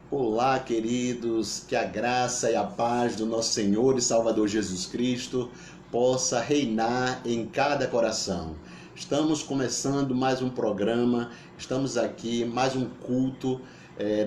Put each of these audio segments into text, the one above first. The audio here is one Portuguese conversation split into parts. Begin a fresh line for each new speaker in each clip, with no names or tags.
Olá, queridos, que a graça e a paz do nosso Senhor e Salvador Jesus Cristo possa reinar em cada coração. Estamos começando mais um programa, estamos aqui, mais um culto.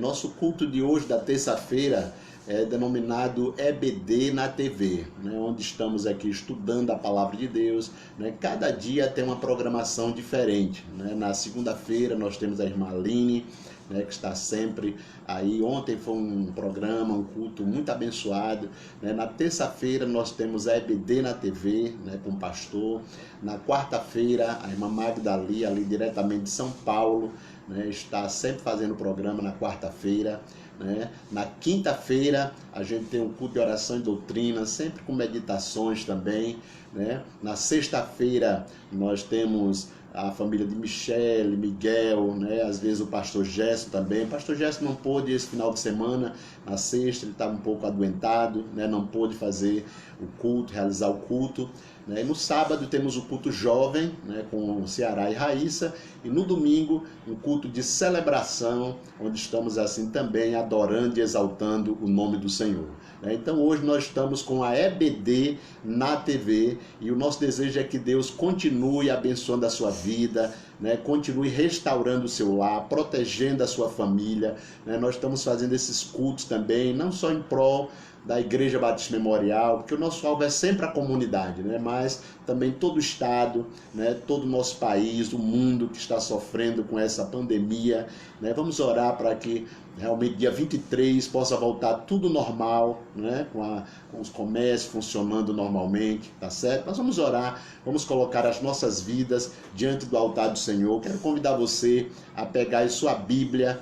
Nosso culto de hoje, da terça-feira, é denominado EBD na TV, né, onde estamos aqui estudando a Palavra de Deus. Né, cada dia tem uma programação diferente. Né. Na segunda-feira nós temos a irmã Aline, né, que está sempre aí. Ontem foi um programa, um culto muito abençoado. Né. Na terça-feira nós temos a EBD na TV, né, com o pastor. Na quarta-feira a irmã Magdali, ali diretamente de São Paulo, né, está sempre fazendo o programa na quarta-feira. Né? Na quinta-feira a gente tem um culto de oração e doutrina, sempre com meditações também. Né? Na sexta-feira nós temos a família de Michele, Miguel, né? Às vezes o pastor Gerson também. O pastor Gerson não pôde esse final de semana, na sexta ele estava um pouco adoentado, né? Não pôde fazer o culto, realizar o culto. Né? E no sábado temos o culto jovem, né? Com Ceará e Raíssa, e no domingo um culto de celebração, onde estamos assim também adorando e exaltando o nome do Senhor. Então hoje nós estamos com a EBD na TV e o nosso desejo é que Deus continue abençoando a sua vida, né? Continue restaurando o seu lar, protegendo a sua família. Né? Nós estamos fazendo esses cultos também, não só em prol da Igreja Batista Memorial, porque o nosso alvo é sempre a comunidade, né? Mas também todo o estado, né? Todo o nosso país, o mundo que está sofrendo com essa pandemia. Né? Vamos orar para que realmente dia 23 possa voltar tudo normal, né? Com os comércios funcionando normalmente, tá certo? Nós vamos orar, vamos colocar as nossas vidas diante do altar do Senhor. Quero convidar você a pegar sua Bíblia,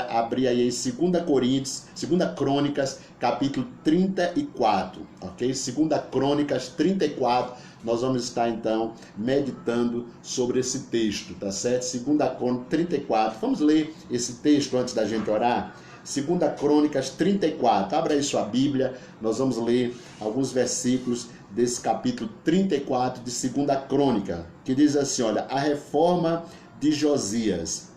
abrir aí em 2 Crônicas, capítulo 34, ok? 2 Crônicas 34, nós vamos estar então meditando sobre esse texto, tá certo? 2 Crônicas 34, vamos ler esse texto antes da gente orar? 2 Crônicas 34, abra aí sua Bíblia, nós vamos ler alguns versículos desse capítulo 34 de 2 Crônica, que diz assim, olha, a reforma de Josias.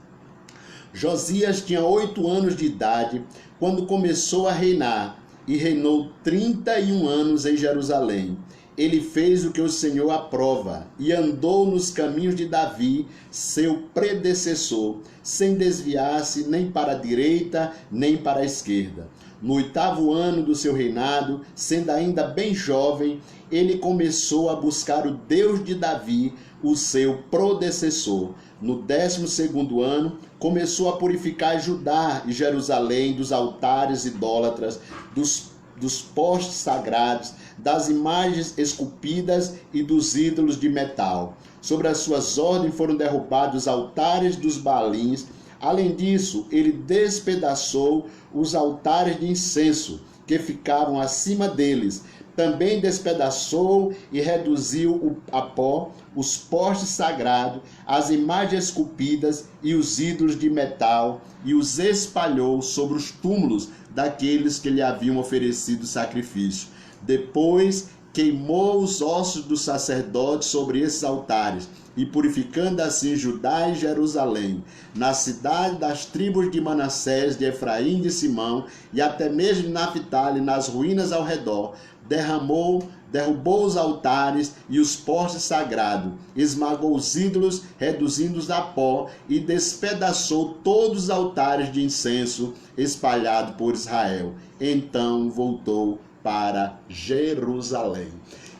Josias tinha 8 anos de idade quando começou a reinar e reinou 31 anos em Jerusalém. Ele fez o que o Senhor aprova e andou nos caminhos de Davi, seu predecessor, sem desviar-se nem para a direita nem para a esquerda. No 8º ano do seu reinado, sendo ainda bem jovem, ele começou a buscar o Deus de Davi, o seu predecessor. No 12º ano, começou a purificar Judá e Jerusalém dos altares idólatras, dos postes sagrados, das imagens esculpidas e dos ídolos de metal. Sobre as suas ordens foram derrubados os altares dos Baalins. Além disso, ele despedaçou os altares de incenso que ficavam acima deles. Também despedaçou e reduziu a pó os postes sagrados, as imagens esculpidas e os ídolos de metal, e os espalhou sobre os túmulos daqueles que lhe haviam oferecido sacrifício. Depois queimou os ossos dos sacerdotes sobre esses altares, e purificando assim Judá e Jerusalém, na cidade das tribos de Manassés, de Efraim e de Simão, e até mesmo de Naphtali, nas ruínas ao redor, derrubou os altares e os postes sagrados, esmagou os ídolos, reduzindo-os a pó, e despedaçou todos os altares de incenso espalhados por Israel. Então voltou para Jerusalém.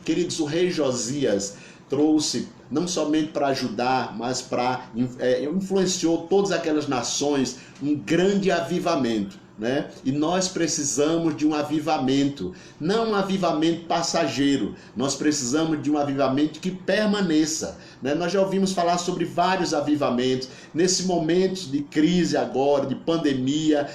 Queridos, o rei Josias trouxe não somente para ajudar, mas influenciou todas aquelas nações um grande avivamento. Né? E nós precisamos de um avivamento, não um avivamento passageiro, nós precisamos de um avivamento que permaneça. Né? Nós já ouvimos falar sobre vários avivamentos, nesse momento de crise agora, de pandemia.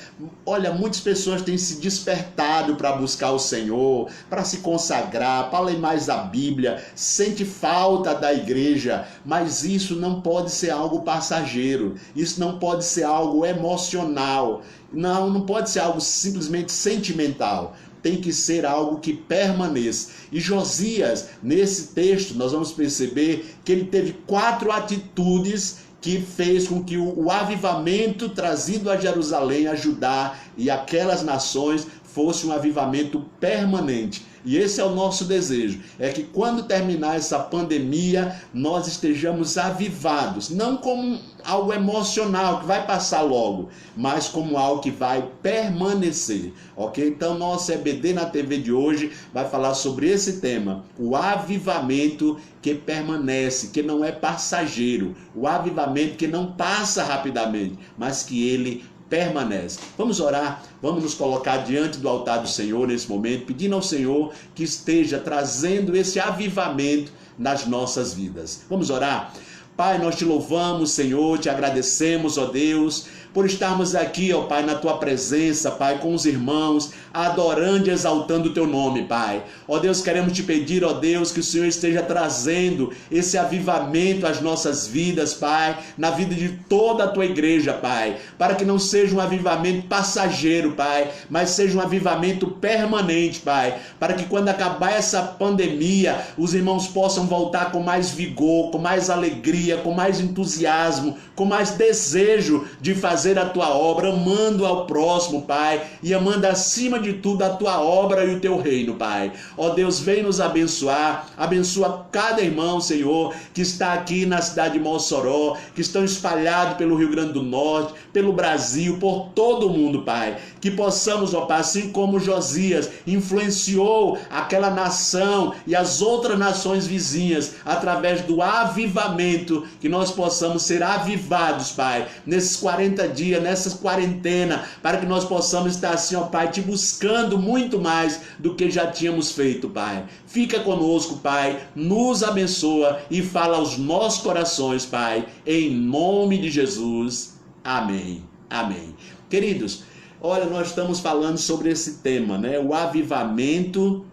Olha, muitas pessoas têm se despertado para buscar o Senhor, para se consagrar, para ler mais a Bíblia, sente falta da igreja, mas isso não pode ser algo passageiro, isso não pode ser algo emocional, não pode ser algo simplesmente sentimental. Tem que ser algo que permaneça. E Josias, nesse texto, nós vamos perceber que ele teve 4 atitudes que fez com que o avivamento trazido a Jerusalém, a Judá e aquelas nações fosse um avivamento permanente. E esse é o nosso desejo, é que quando terminar essa pandemia, nós estejamos avivados, não como algo emocional que vai passar logo, mas como algo que vai permanecer, ok? Então, nosso EBD na TV de hoje vai falar sobre esse tema, o avivamento que permanece, que não é passageiro, o avivamento que não passa rapidamente, mas que ele permanece. Vamos orar, vamos nos colocar diante do altar do Senhor nesse momento, pedindo ao Senhor que esteja trazendo esse avivamento nas nossas vidas. Vamos orar? Pai, nós te louvamos, Senhor, te agradecemos, ó Deus, por estarmos aqui, ó Pai, na tua presença, Pai, com os irmãos, adorando e exaltando o teu nome, Pai. Ó Deus, queremos te pedir, ó Deus, que o Senhor esteja trazendo esse avivamento às nossas vidas, Pai, na vida de toda a tua igreja, Pai, para que não seja um avivamento passageiro, Pai, mas seja um avivamento permanente, Pai, para que quando acabar essa pandemia, os irmãos possam voltar com mais vigor, com mais alegria, com mais entusiasmo, com mais desejo de fazer a tua obra, amando ao próximo, Pai, e amando acima de tudo a tua obra e o teu reino, Pai. Ó Deus, vem nos abençoar, abençoa cada irmão, Senhor, que está aqui na cidade de Mossoró, que estão espalhados pelo Rio Grande do Norte, pelo Brasil, por todo o mundo, Pai. Que possamos, ó Pai, assim como Josias influenciou aquela nação e as outras nações vizinhas através do avivamento, que nós possamos ser avivados, Pai, nesses 40 dias, nessas quarentena, para que nós possamos estar assim, ó Pai, te buscando muito mais do que já tínhamos feito, Pai. Fica conosco, Pai, nos abençoa e fala aos nossos corações, Pai, em nome de Jesus. Amém. Amém. Queridos, olha, nós estamos falando sobre esse tema, né? O avivamento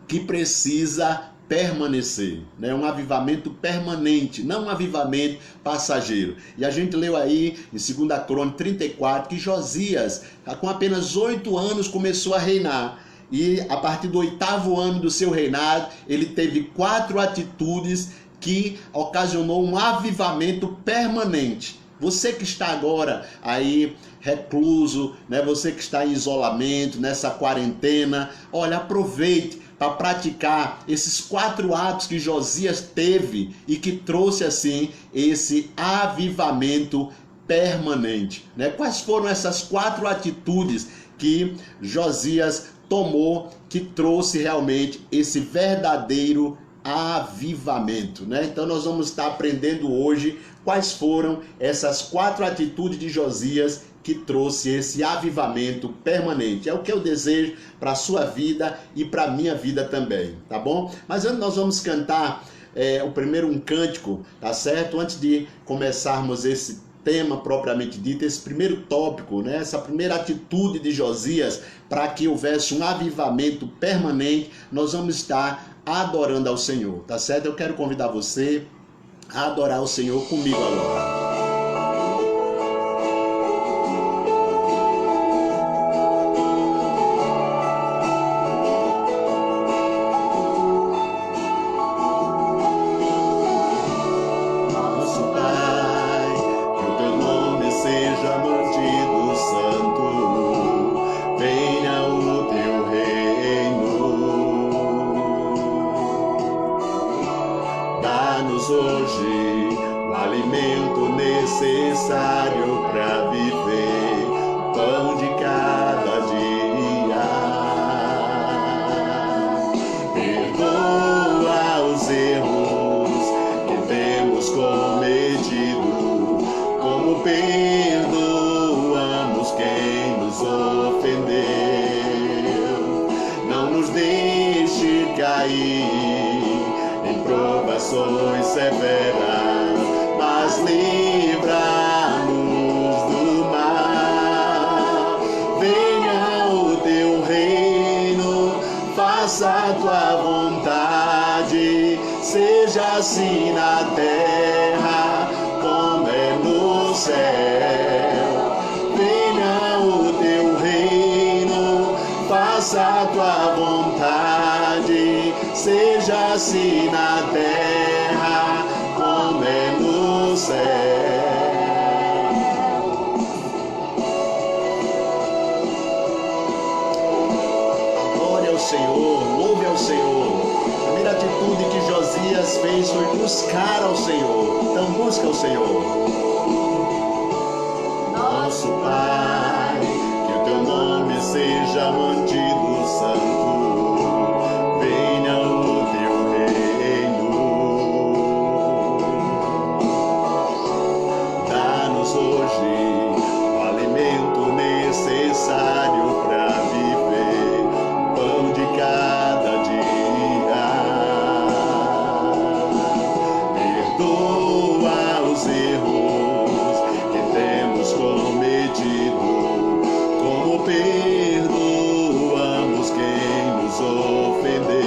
que precisa permanecer, né? Um avivamento permanente, não um avivamento passageiro. E a gente leu aí em 2 Crônicas 34 que Josias, com apenas 8 anos, começou a reinar. E a partir do 8º ano do seu reinado, ele teve 4 atitudes que ocasionou um avivamento permanente. Você que está agora aí recluso, né? Você que está em isolamento, nessa quarentena, olha, aproveite para praticar esses 4 atos que Josias teve e que trouxe assim esse avivamento permanente, né? Quais foram essas 4 atitudes que Josias tomou que trouxe realmente esse verdadeiro avivamento, né? Então nós vamos estar aprendendo hoje quais foram essas 4 atitudes de Josias que trouxe esse avivamento permanente. É o que eu desejo para a sua vida e para a minha vida também, tá bom? Mas antes nós vamos cantar o primeiro um cântico, tá certo? Antes de começarmos esse tema propriamente dito, esse primeiro tópico, né? Essa primeira atitude de Josias para que houvesse um avivamento permanente, nós vamos estar adorando ao Senhor, tá certo? Eu quero convidar você a adorar o Senhor comigo agora. Hoje o alimento necessário para viver, o pão de cada dia. Perdoa os erros que temos cometido, como perdoamos quem nos ofendeu. Não nos deixe cair em provações severas, mas livra-nos do mal. Venha o teu reino, faça a tua vontade, seja assim na terra como é no céu. Venha o teu reino, faça a tua vontade, seja assim na terra como é no céu. buscar ao Senhor. Então busca o Senhor. Nosso Pai, que o teu nome seja mantido santo. Venha o teu reino. Dá-nos hoje o alimento necessário para viver, pão de cada dia. Perdoa os erros que temos cometido, como perdoamos quem nos ofendeu.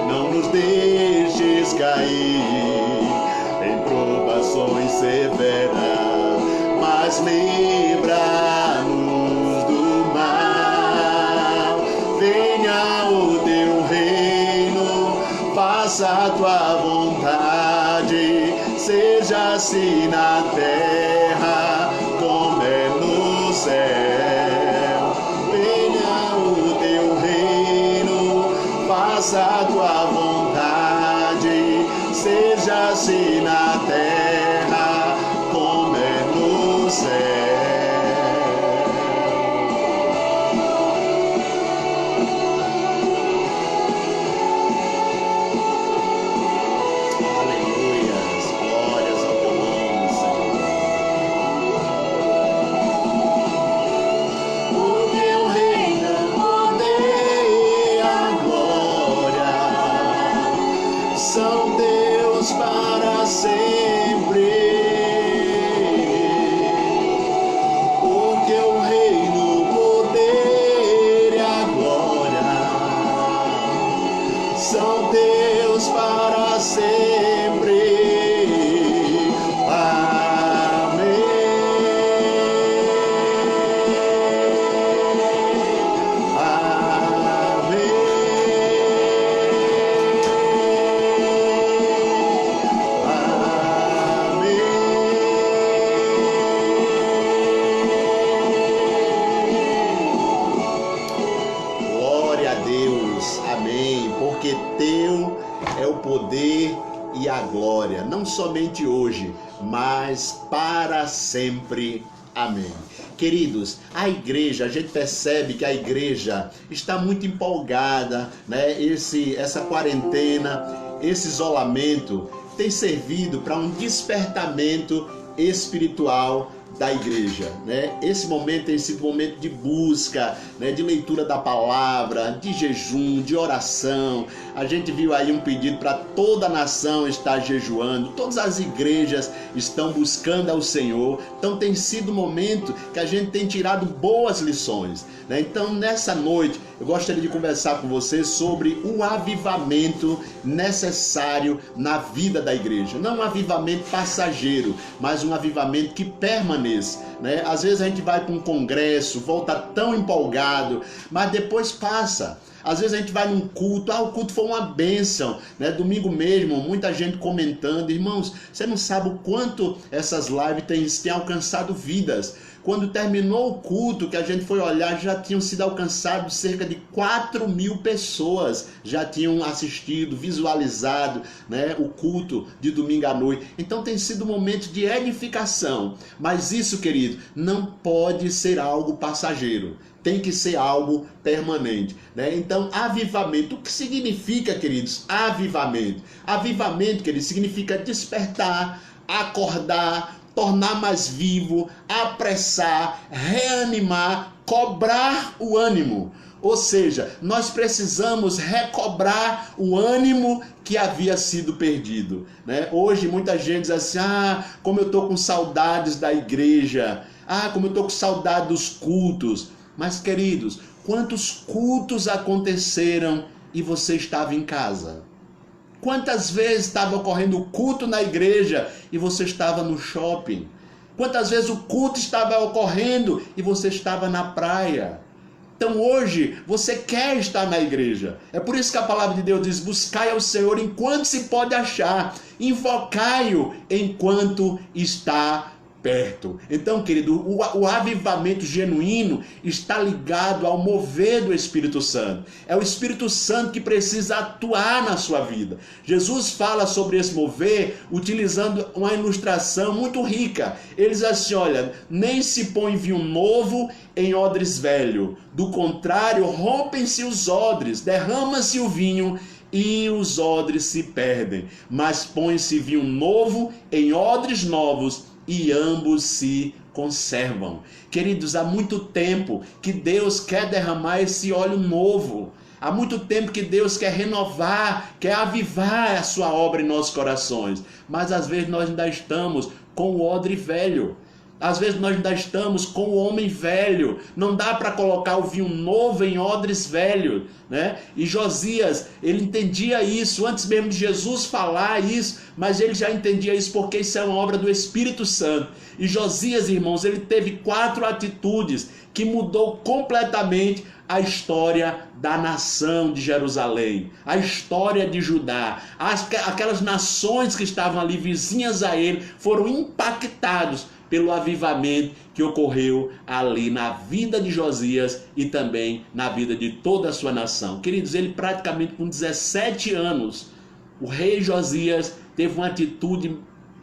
Não nos deixes cair em provações severas, mas livra-nos do mal. Venha o teu reino, faça a tua vontade, seja assim na terra como é no céu. Venha o teu reino, faça a tua vontade, seja assim na terra como é no céu. Aleluias, glórias ao teu nome, Senhor. O teu reino, o poder, a glória são Deus para sempre. O teu reino, o poder e a glória são Deus para sempre. Amém. Glória a Deus, amém, porque teu é o poder e a glória, não somente hoje, mas para sempre, amém. Queridos, a igreja, a gente percebe que a igreja está muito empolgada, né? Essa quarentena, esse isolamento tem servido para um despertamento espiritual da igreja, né? Esse momento tem sido um momento de busca, né? De leitura da palavra, de jejum, de oração. A gente viu aí um pedido para toda a nação estar jejuando, todas as igrejas estão buscando ao Senhor. Então tem sido um momento que a gente tem tirado boas lições, né? Então nessa noite eu gostaria de conversar com você sobre o avivamento necessário na vida da igreja. Não um avivamento passageiro, mas um avivamento que permaneça, né? Às vezes a gente vai para um congresso, volta tão empolgado, mas depois passa. Às vezes a gente vai num culto, o culto foi uma bênção, né? Domingo mesmo, muita gente comentando. Irmãos, você não sabe o quanto essas lives têm alcançado vidas. Quando terminou o culto, que a gente foi olhar, já tinham sido alcançados cerca de 4.000 pessoas, já tinham assistido, visualizado, né, o culto de domingo à noite. Então tem sido um momento de edificação, mas isso, querido, não pode ser algo passageiro, tem que ser algo permanente, né? Então, avivamento, o que significa, queridos, avivamento? Avivamento, queridos, significa despertar, acordar, tornar mais vivo, apressar, reanimar, cobrar o ânimo. Ou seja, nós precisamos recobrar o ânimo que havia sido perdido, né? Hoje muita gente diz assim, como eu estou com saudades da igreja, como eu estou com saudade dos cultos. Mas queridos, quantos cultos aconteceram e você estava em casa? Quantas vezes estava ocorrendo o culto na igreja e você estava no shopping? Quantas vezes o culto estava ocorrendo e você estava na praia? Então hoje você quer estar na igreja. É por isso que a palavra de Deus diz, buscai ao Senhor enquanto se pode achar, invocai-o enquanto está perto. Então, querido, o avivamento genuíno está ligado ao mover do Espírito Santo. É o Espírito Santo que precisa atuar na sua vida. Jesus fala sobre esse mover utilizando uma ilustração muito rica. Ele diz assim, olha, nem se põe vinho novo em odres velho. Do contrário, rompem-se os odres, derrama-se o vinho e os odres se perdem. Mas põe-se vinho novo em odres novos e ambos se conservam. Queridos, há muito tempo que Deus quer derramar esse óleo novo. Há muito tempo que Deus quer renovar, quer avivar a sua obra em nossos corações. Mas às vezes nós ainda estamos com o odre velho. Às vezes nós ainda estamos com o homem velho. Não dá para colocar o vinho novo em odres velhos, né? E Josias, ele entendia isso antes mesmo de Jesus falar isso, mas ele já entendia isso porque isso é uma obra do Espírito Santo. E Josias, irmãos, ele teve 4 atitudes que mudou completamente a história da nação de Jerusalém, a história de Judá. Aquelas nações que estavam ali vizinhas a ele foram impactados pelo avivamento que ocorreu ali na vida de Josias e também na vida de toda a sua nação. Queridos, ele praticamente com 17 anos, o rei Josias teve uma atitude,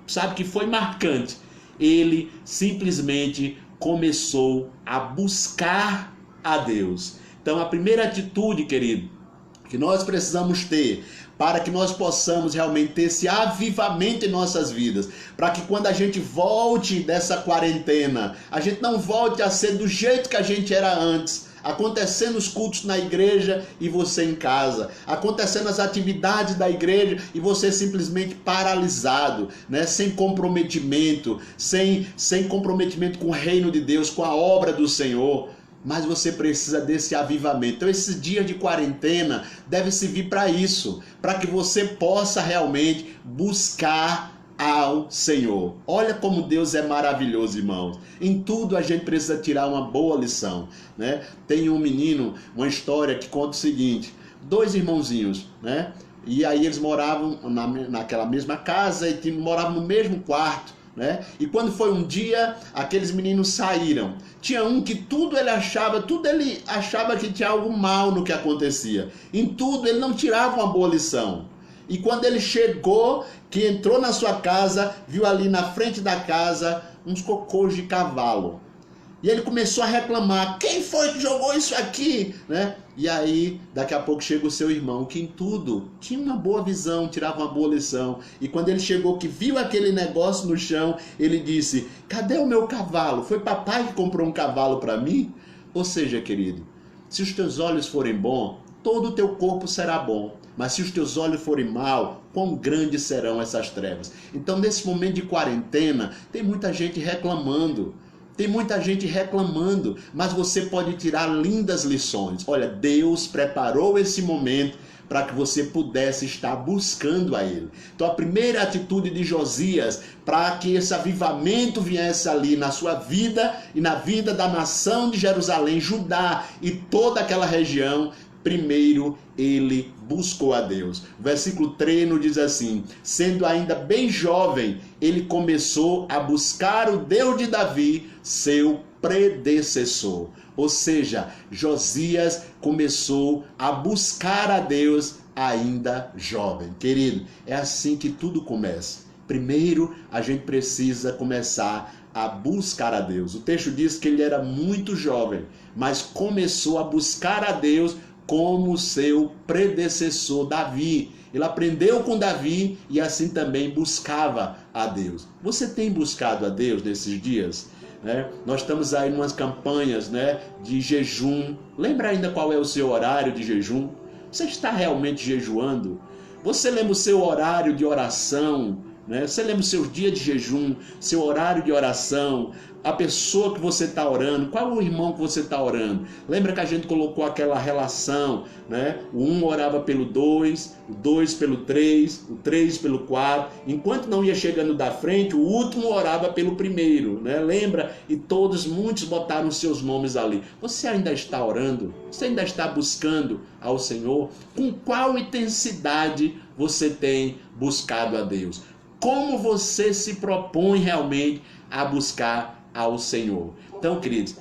sabe, que foi marcante. Ele simplesmente começou a buscar a Deus. Então a primeira atitude, querido, que nós precisamos ter para que nós possamos realmente ter esse avivamento em nossas vidas, para que quando a gente volte dessa quarentena, a gente não volte a ser do jeito que a gente era antes, acontecendo os cultos na igreja e você em casa, acontecendo as atividades da igreja e você simplesmente paralisado, né? Sem comprometimento, sem comprometimento com o reino de Deus, com a obra do Senhor. Mas você precisa desse avivamento. Então esse dia de quarentena deve servir para isso, para que você possa realmente buscar ao Senhor. Olha como Deus é maravilhoso, irmãos. Em tudo a gente precisa tirar uma boa lição, né? Tem um menino, uma história que conta o seguinte: 2 irmãozinhos, né? E aí eles moravam naquela mesma casa e moravam no mesmo quarto, né? E quando foi um dia, aqueles meninos saíram. Tinha um que tudo ele achava que tinha algo mal no que acontecia. Em tudo ele não tirava uma boa lição. E quando ele chegou, que entrou na sua casa, viu ali na frente da casa uns cocôs de cavalo. E ele começou a reclamar: quem foi que jogou isso aqui? Né? E aí, daqui a pouco chega o seu irmão, que em tudo tinha uma boa visão, tirava uma boa lição. E quando ele chegou, que viu aquele negócio no chão, ele disse: cadê o meu cavalo? Foi papai que comprou um cavalo para mim? Ou seja, querido, se os teus olhos forem bons, todo o teu corpo será bom. Mas se os teus olhos forem mal, quão grandes serão essas trevas? Então, nesse momento de quarentena, tem muita gente reclamando. Tem muita gente reclamando, mas você pode tirar lindas lições. Olha, Deus preparou esse momento para que você pudesse estar buscando a Ele. Então a primeira atitude de Josias, para que esse avivamento viesse ali na sua vida e na vida da nação de Jerusalém, Judá e toda aquela região, primeiro ele buscou a Deus. O versículo 3 nos diz assim: sendo ainda bem jovem, ele começou a buscar o Deus de Davi, seu predecessor. Ou seja, Josias começou a buscar a Deus ainda jovem. Querido, é assim que tudo começa. Primeiro, a gente precisa começar a buscar a Deus. O texto diz que ele era muito jovem, mas começou a buscar a Deus como seu predecessor Davi. Ele aprendeu com Davi e assim também buscava a Deus. Você tem buscado a Deus nesses dias? Né? Nós estamos aí em umas campanhas, né, de jejum. Lembra ainda qual é o seu horário de jejum? Você está realmente jejuando? Você lembra o seu horário de oração? Né? Você lembra o seu dia de jejum, seu horário de oração, a pessoa que você está orando, qual é o irmão que você está orando? Lembra que a gente colocou aquela relação, né? O 1 orava pelo 2, o 2 pelo 3, o 3 pelo 4, enquanto não ia chegando da frente, o último orava pelo primeiro, né? Lembra? E muitos botaram seus nomes ali. Você ainda está orando? Você ainda está buscando ao Senhor? Com qual intensidade você tem buscado a Deus? Como você se propõe realmente a buscar ao Senhor. Então, queridos,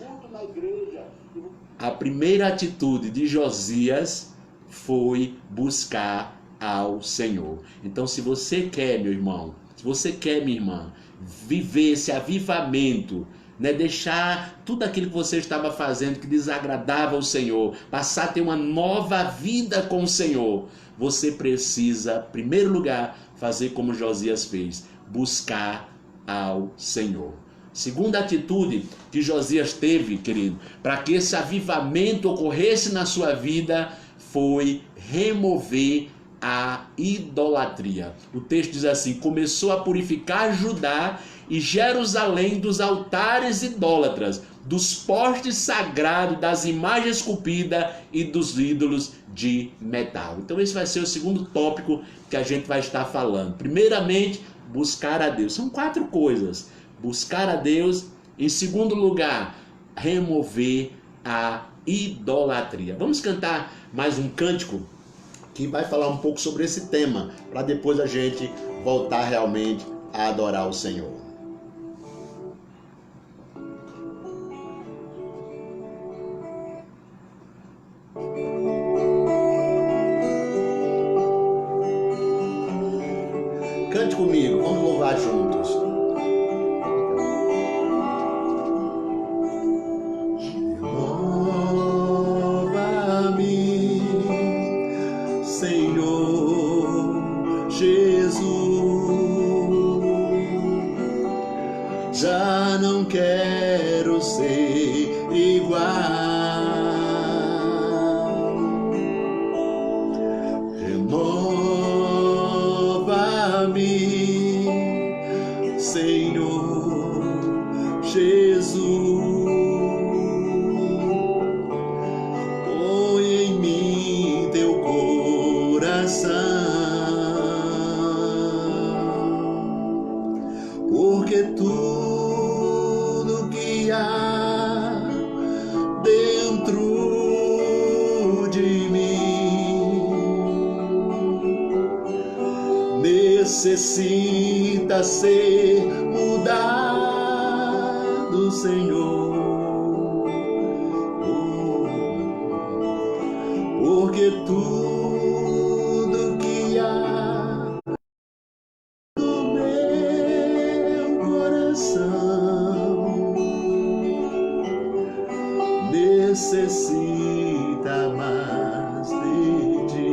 a primeira atitude de Josias foi buscar ao Senhor. Então, se você quer, meu irmão, se você quer, minha irmã, viver esse avivamento, né, deixar tudo aquilo que você estava fazendo que desagradava ao Senhor, passar a ter uma nova vida com o Senhor, você precisa, em primeiro lugar, fazer como Josias fez, buscar ao Senhor. Segunda atitude que Josias teve, querido, para que esse avivamento ocorresse na sua vida, foi remover a idolatria. O texto diz assim: começou a purificar Judá e Jerusalém dos altares idólatras, dos postes sagrados, das imagens esculpidas e dos ídolos de metal. Então esse vai ser o segundo tópico que a gente vai estar falando. Primeiramente, buscar a Deus. São 4 coisas. Buscar a Deus. Em segundo lugar, remover a idolatria. Vamos cantar mais um cântico que vai falar um pouco sobre esse tema, para depois a gente voltar realmente a adorar o Senhor. Cante comigo, vamos louvar juntos.
Já não quero ser igual. Renova-me, Senhor Jesus. Põe em mim teu coração, porque tudo que há dentro de mim necessita ser mudado, Senhor. Porque tudo que há no meu coração necessita mais de ti.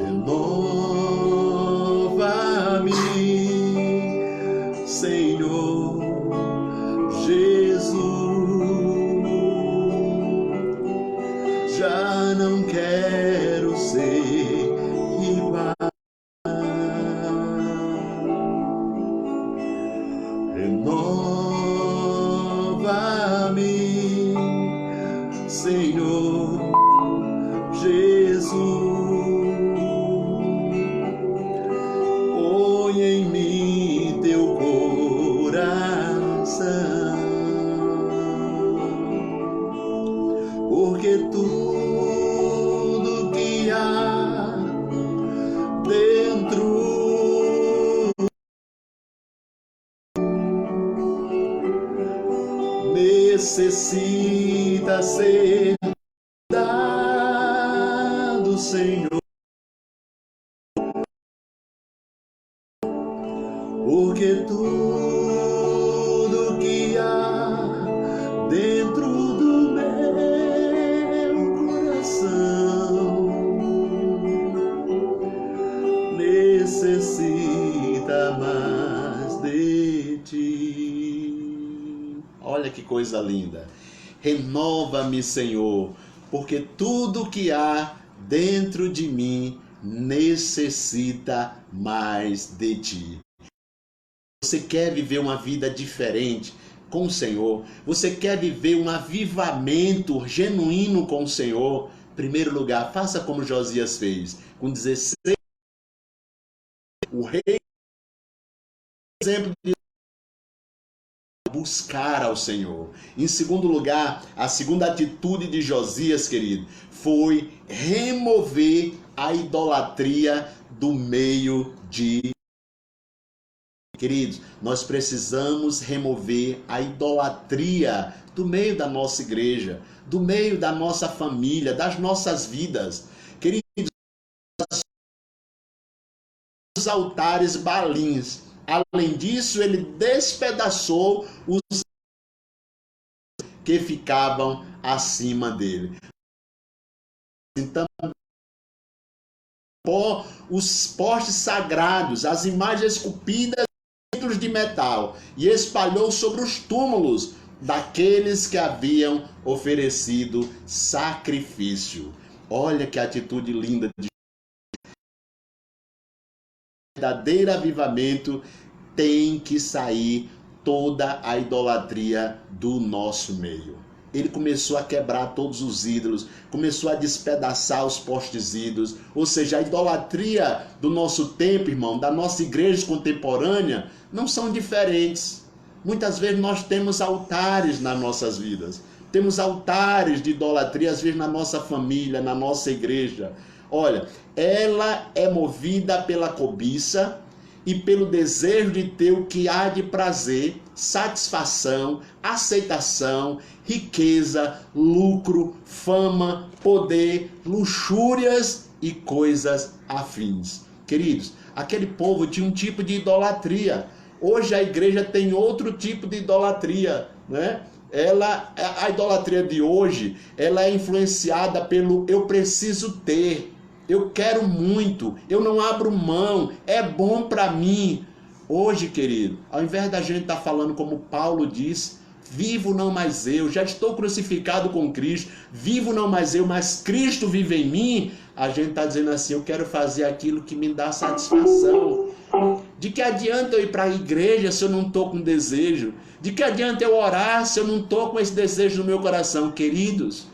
Renova-me, Senhor Jesus. Já não quero ser igual. Renova-me, Senhor Jesus. Põe em mim teu coração, porque tudo que há dentro necessita ser dado, Senhor. Porque tudo que há dentro do meu coração necessita mais de ti.
Olha que coisa linda. Renova-me, Senhor, porque tudo que há dentro de mim necessita mais de ti. Você quer viver uma vida diferente com o Senhor? Você quer viver um avivamento genuíno com o Senhor? Em primeiro lugar, faça como Josias fez. Com 16, o rei, exemplo de buscar ao Senhor. Em segundo lugar, a segunda atitude de Josias, querido, foi remover a idolatria do meio de Queridos, nós precisamos remover a idolatria do meio da nossa igreja, do meio da nossa família, das nossas vidas. Queridos, os altares balins. Além disso, ele despedaçou os que ficavam acima dele. Então, os postes sagrados, as imagens esculpidas de metal, e espalhou sobre os túmulos daqueles que haviam oferecido sacrifício. Olha que atitude linda de verdadeiro avivamento. Tem que sair toda a idolatria do nosso meio. Ele começou a quebrar todos os ídolos, começou a despedaçar os postes ídolos, ou seja, a idolatria do nosso tempo, irmão, da nossa igreja contemporânea, não são diferentes. Muitas vezes nós temos altares nas nossas vidas, temos altares de idolatria, às vezes na nossa família, na nossa igreja. Olha, ela é movida pela cobiça e pelo desejo de ter o que há de prazer, satisfação, aceitação, riqueza, lucro, fama, poder, luxúrias e coisas afins. Queridos, aquele povo tinha um tipo de idolatria. Hoje a igreja tem outro tipo de idolatria, né? A idolatria de hoje, ela é influenciada pelo eu preciso ter, eu quero muito, eu não abro mão, é bom para mim. Hoje, querido, ao invés da gente estar falando como Paulo diz, vivo não mais eu, já estou crucificado com Cristo, vivo não mais eu, mas Cristo vive em mim, a gente está dizendo assim, eu quero fazer aquilo que me dá satisfação. De que adianta eu ir para a igreja se eu não estou com desejo? De que adianta eu orar se eu não estou com esse desejo no meu coração? Queridos,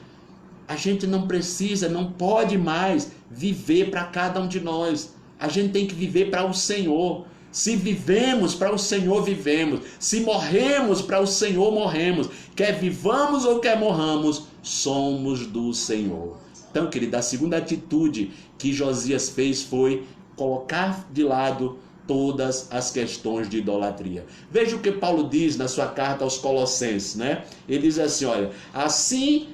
a gente não precisa, não pode mais viver para cada um de nós. A gente tem que viver para o Senhor. Se vivemos para o Senhor, vivemos. Se morremos para o Senhor, morremos. Quer vivamos ou quer morramos, somos do Senhor. Então, querido, a segunda atitude que Josias fez foi colocar de lado todas as questões de idolatria. Veja o que Paulo diz na sua carta aos Colossenses, né? Ele diz assim, olha, assim,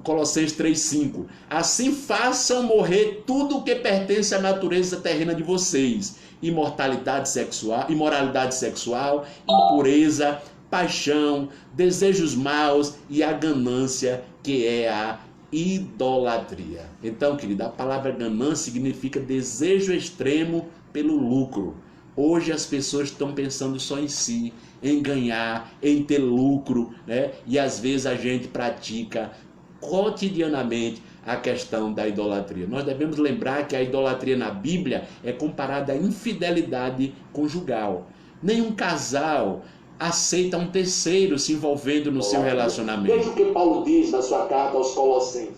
Colossenses 3,5, assim façam morrer tudo o que pertence à natureza terrena de vocês, imoralidade sexual, impureza, paixão, desejos maus e a ganância, que é a idolatria. Então, querida, a palavra ganância significa desejo extremo pelo lucro. Hoje as pessoas estão pensando só em si, em ganhar, em ter lucro, né? E às vezes a gente pratica cotidianamente a questão da idolatria. Nós devemos lembrar que a idolatria na Bíblia é comparada à infidelidade conjugal. Nenhum casal aceita um terceiro se envolvendo no seu relacionamento.
Veja o que Paulo diz na sua carta aos Colossenses.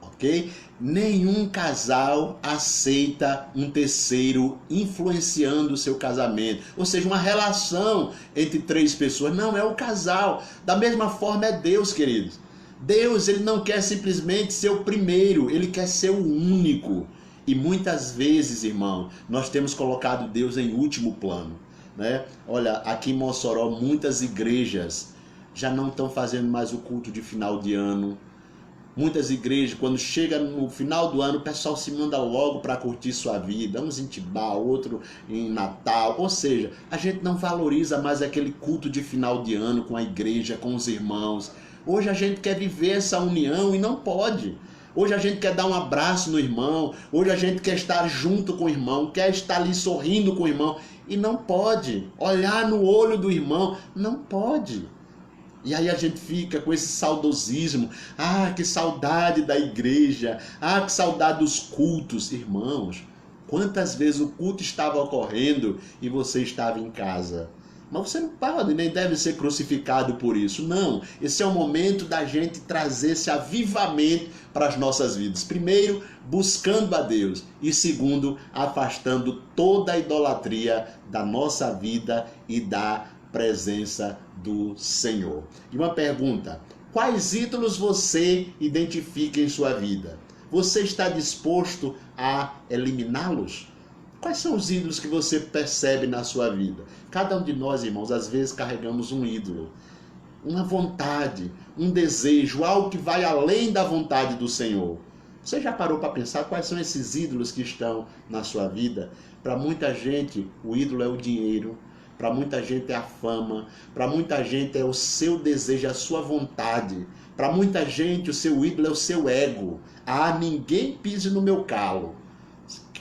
Ok? Nenhum casal aceita um terceiro influenciando o seu casamento. Ou seja, uma relação entre três pessoas. Não, é o casal. Da mesma forma é Deus, queridos. Deus, ele não quer simplesmente ser o primeiro, ele quer ser o único. E muitas vezes, irmão, nós temos colocado Deus em último plano, né? Olha, aqui em Mossoró, muitas igrejas já não estão fazendo mais o culto de final de ano. Muitas igrejas, quando chega no final do ano, o pessoal se manda logo para curtir sua vida. Uns em Tibá, outro em Natal. Ou seja, a gente não valoriza mais aquele culto de final de ano com a igreja, com os irmãos. Hoje a gente quer viver essa união e não pode. Hoje a gente quer dar um abraço no irmão. Hoje a gente quer estar junto com o irmão, quer estar ali sorrindo com o irmão. E não pode. Olhar no olho do irmão, não pode. E aí a gente fica com esse saudosismo. Ah, que saudade da igreja. Ah, que saudade dos cultos. Irmãos, quantas vezes o culto estava ocorrendo e você estava em casa? Mas você não pode, nem deve ser crucificado por isso. Não, esse é o momento da gente trazer esse avivamento para as nossas vidas. Primeiro, buscando a Deus. E segundo, afastando toda a idolatria da nossa vida e da presença do Senhor. E uma pergunta: quais ídolos você identifica em sua vida? Você está disposto a eliminá-los? Quais são os ídolos que você percebe na sua vida? Cada um de nós, irmãos, às vezes carregamos um ídolo, uma vontade, um desejo, algo que vai além da vontade do Senhor. Você já parou para pensar quais são esses ídolos que estão na sua vida? Para muita gente, o ídolo é o dinheiro. Para muita gente é a fama. Para muita gente é o seu desejo, a sua vontade. Para muita gente, o seu ídolo é o seu ego. Ah, ninguém pise no meu calo.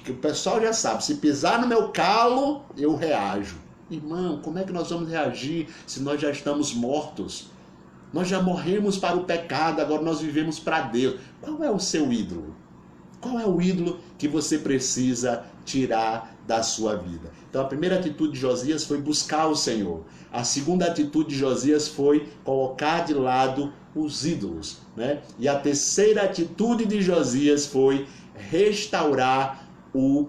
O pessoal já sabe, se pisar no meu calo, eu reajo. Irmão, como é que nós vamos reagir se nós já estamos mortos? Nós já morremos para o pecado, agora nós vivemos para Deus. Qual é o seu ídolo? Qual é o ídolo que você precisa tirar da sua vida? Então a primeira atitude de Josias foi buscar o Senhor. A segunda atitude de Josias foi colocar de lado os ídolos, né? E a terceira atitude de Josias foi restaurar o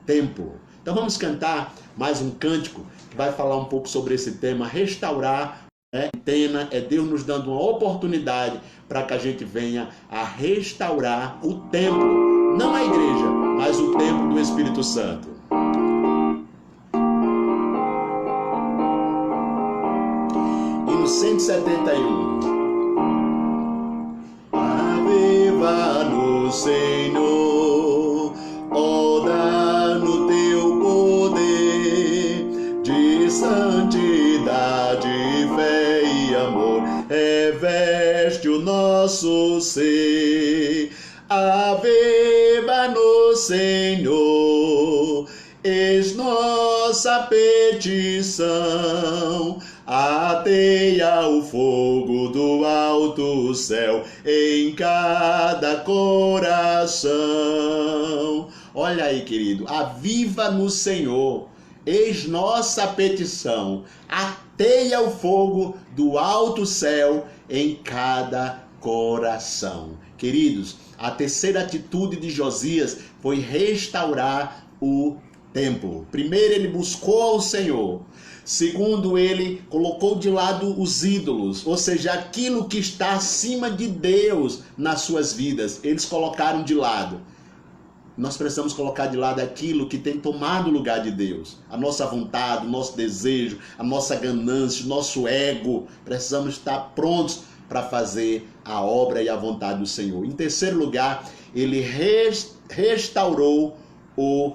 templo. Então vamos cantar mais um cântico que vai falar um pouco sobre esse tema, restaurar. Antena é Deus nos dando uma oportunidade para que a gente venha a restaurar o templo, não a igreja, mas o templo do Espírito Santo. Hino 171. Aviva-nos, Senhor, ó, dá-nos teu poder de santidade, fé e amor, reveste o nosso ser. Aviva-nos, Senhor, eis nossa petição. Ateia o fogo do alto céu em cada coração. Olha aí, querido, aviva-nos, Senhor, eis nossa petição. Ateia o fogo do alto céu em cada coração. Queridos, a terceira atitude de Josias foi restaurar o templo. Primeiro, ele buscou ao Senhor. Segundo, ele colocou de lado os ídolos, ou seja, aquilo que está acima de Deus nas suas vidas. Eles colocaram de lado. Nós precisamos colocar de lado aquilo que tem tomado o lugar de Deus. A nossa vontade, o nosso desejo, a nossa ganância, o nosso ego. Precisamos estar prontos para fazer a obra e a vontade do Senhor. Em terceiro lugar, ele restaurou o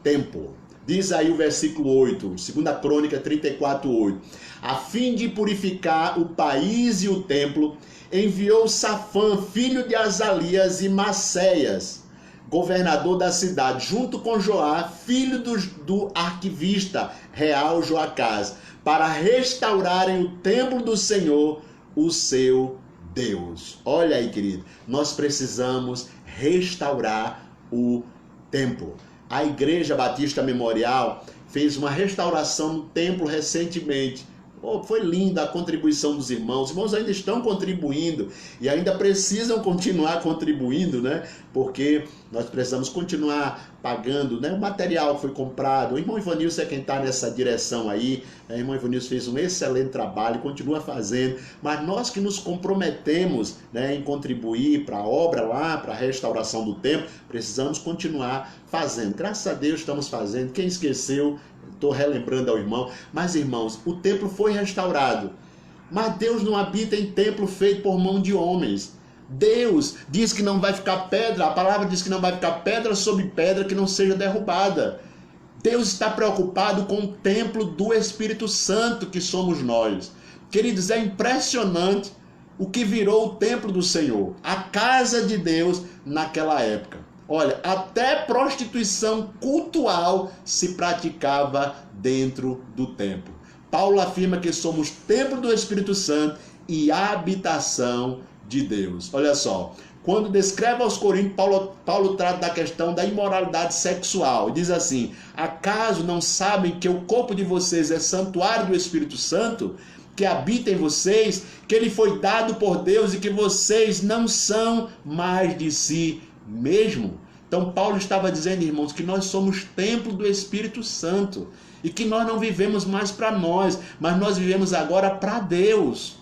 templo. Diz aí o versículo 8, 2 Crônica 34:8. A fim de purificar o país e o templo, enviou Safã, filho de Azalias, e Maceias, governador da cidade, junto com Joá, filho do arquivista real Joacás, para restaurarem o templo do Senhor, o seu Deus. Olha aí, querido, nós precisamos restaurar o templo. A Igreja Batista Memorial fez uma restauração no templo recentemente. Foi linda a contribuição dos irmãos. Os irmãos ainda estão contribuindo e ainda precisam continuar contribuindo, né? Porque nós precisamos continuar pagando, né? O material que foi comprado. O irmão Ivanilson é quem está nessa direção aí. O irmão Ivanilson fez um excelente trabalho, continua fazendo. Mas nós que nos comprometemos, né, em contribuir para a obra lá, para a restauração do templo, precisamos continuar fazendo. Graças a Deus estamos fazendo. Quem esqueceu, estou relembrando ao irmão. Mas, irmãos, o templo foi restaurado. Mas Deus não habita em templo feito por mão de homens. Deus diz que não vai ficar pedra, a palavra diz que não vai ficar pedra sobre pedra que não seja derrubada. Deus está preocupado com o templo do Espírito Santo que somos nós. Queridos, é impressionante o que virou o templo do Senhor, a casa de Deus naquela época. Olha, até prostituição cultual se praticava dentro do templo. Paulo afirma que somos templo do Espírito Santo e habitação de Deus. Olha só, quando descreve aos Coríntios, Paulo trata da questão da imoralidade sexual. Diz assim: acaso não sabem que o corpo de vocês é santuário do Espírito Santo, que habita em vocês, que ele foi dado por Deus e que vocês não são mais de si mesmo? Então Paulo estava dizendo, irmãos, que nós somos templo do Espírito Santo e que nós não vivemos mais para nós, mas nós vivemos agora para Deus.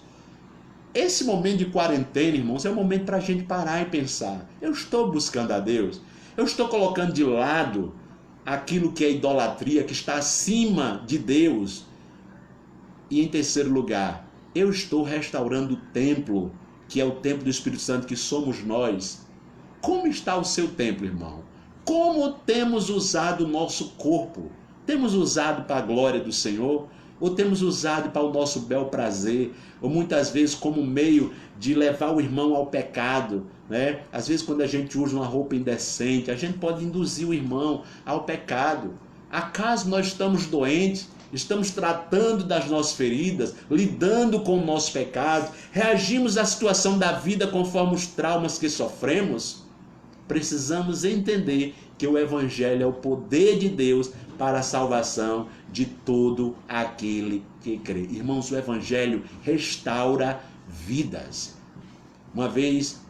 Esse momento de quarentena, irmãos, é um momento para a gente parar e pensar: eu estou buscando a Deus? Eu estou colocando de lado aquilo que é idolatria, que está acima de Deus. E em terceiro lugar, eu estou restaurando o templo, que é o templo do Espírito Santo, que somos nós. Como está o seu templo, irmão? Como temos usado o nosso corpo? Temos usado para a glória do Senhor? Ou temos usado para o nosso bel prazer? Ou muitas vezes como meio de levar o irmão ao pecado, né? Às vezes quando a gente usa uma roupa indecente, a gente pode induzir o irmão ao pecado. Acaso nós estamos doentes? Estamos tratando das nossas feridas, lidando com o nosso pecado, reagimos à situação da vida conforme os traumas que sofremos? Precisamos entender que o Evangelho é o poder de Deus para a salvação de todo aquele que crê. Irmãos, o Evangelho restaura vidas. Uma vez,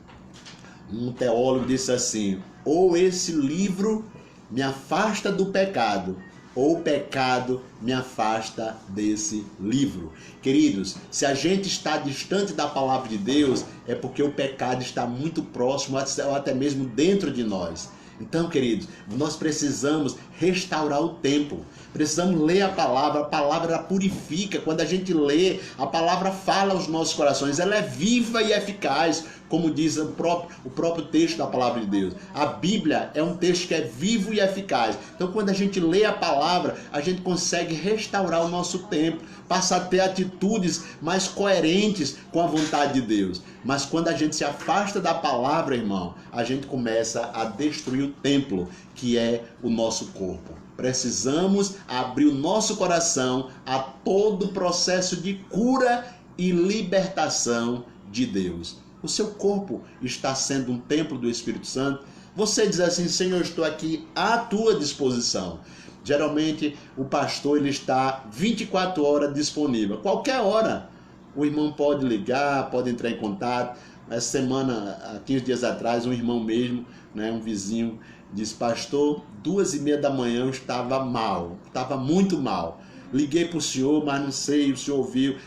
um teólogo disse assim: ou esse livro me afasta do pecado, ou o pecado me afasta desse livro. Queridos, se a gente está distante da palavra de Deus, é porque o pecado está muito próximo, ou até mesmo dentro de nós. Então, queridos, nós precisamos restaurar o templo. Precisamos ler a palavra ela purifica. Quando a gente lê, a palavra fala aos nossos corações, ela é viva e eficaz, como diz o próprio texto da palavra de Deus. A Bíblia é um texto que é vivo e eficaz. Então, quando a gente lê a palavra, a gente consegue restaurar o nosso templo, passa a ter atitudes mais coerentes com a vontade de Deus. Mas quando a gente se afasta da palavra, irmão, a gente começa a destruir o templo, que é o nosso corpo. Precisamos abrir o nosso coração a todo o processo de cura e libertação de Deus. O seu corpo está sendo um templo do Espírito Santo. Você diz assim: Senhor, eu estou aqui à tua disposição. Geralmente o pastor ele está 24 horas disponível. Qualquer hora o irmão pode ligar, pode entrar em contato. Essa semana, há 15 dias atrás, um irmão mesmo, né, um vizinho, disse: pastor, 2h30 da manhã eu estava mal, estava muito mal. Liguei para o senhor, mas não sei, o senhor ouviu.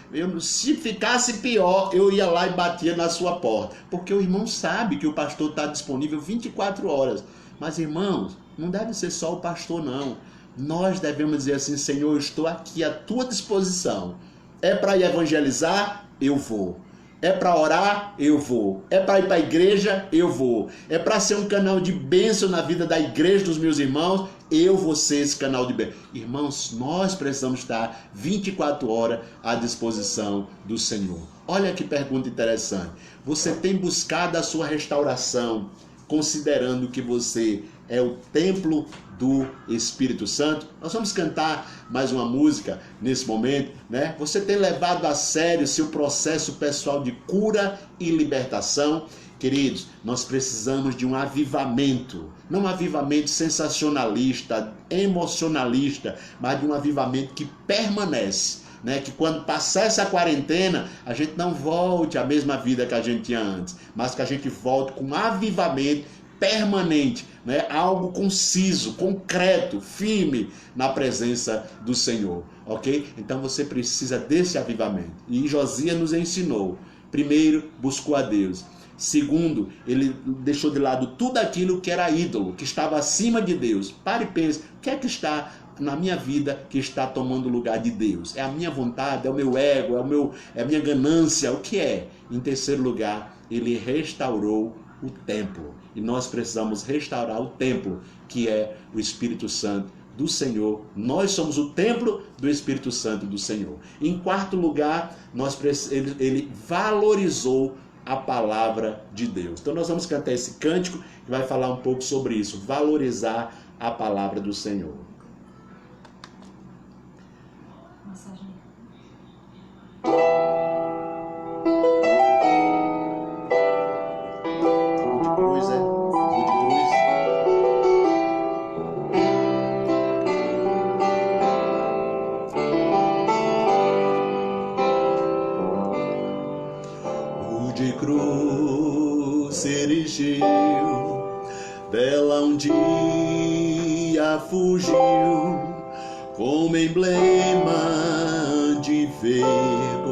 Se ficasse pior, eu ia lá e batia na sua porta. Porque o irmão sabe que o pastor está disponível 24 horas. Mas, irmãos, não deve ser só o pastor, não. Nós devemos dizer assim: Senhor, eu estou aqui à tua disposição. É para ir evangelizar? Eu vou. É para orar? Eu vou. É para ir para a igreja? Eu vou. É para ser um canal de bênção na vida da igreja dos meus irmãos? Eu vou ser esse canal de bênção. Irmãos, nós precisamos estar 24 horas à disposição do Senhor. Olha que pergunta interessante. Você tem buscado a sua restauração, considerando que você é o templo do Espírito Santo? Nós vamos cantar mais uma música nesse momento, né? Você tem levado a sério seu processo pessoal de cura e libertação? Queridos, nós precisamos de um avivamento, não um avivamento sensacionalista, emocionalista, mas de um avivamento que permanece, né? Que quando passar essa quarentena, a gente não volte à mesma vida que a gente tinha antes, mas que a gente volte com um avivamento permanente, né? Algo conciso, concreto, firme na presença do Senhor, ok? Então você precisa desse avivamento. E Josias nos ensinou: primeiro, buscou a Deus. Segundo, ele deixou de lado tudo aquilo que era ídolo, que estava acima de Deus. Pare e pense: o que é que está na minha vida que está tomando o lugar de Deus? É a minha vontade, é o meu ego, é a minha ganância, o que é? Em terceiro lugar, ele restaurou o templo. E nós precisamos restaurar o templo, que é o Espírito Santo do Senhor. Nós somos o templo do Espírito Santo do Senhor. Em quarto lugar, ele valorizou a palavra de Deus. Então nós vamos cantar esse cântico que vai falar um pouco sobre isso, valorizar a palavra do Senhor.
Dela um dia fugiu como emblema de vergonha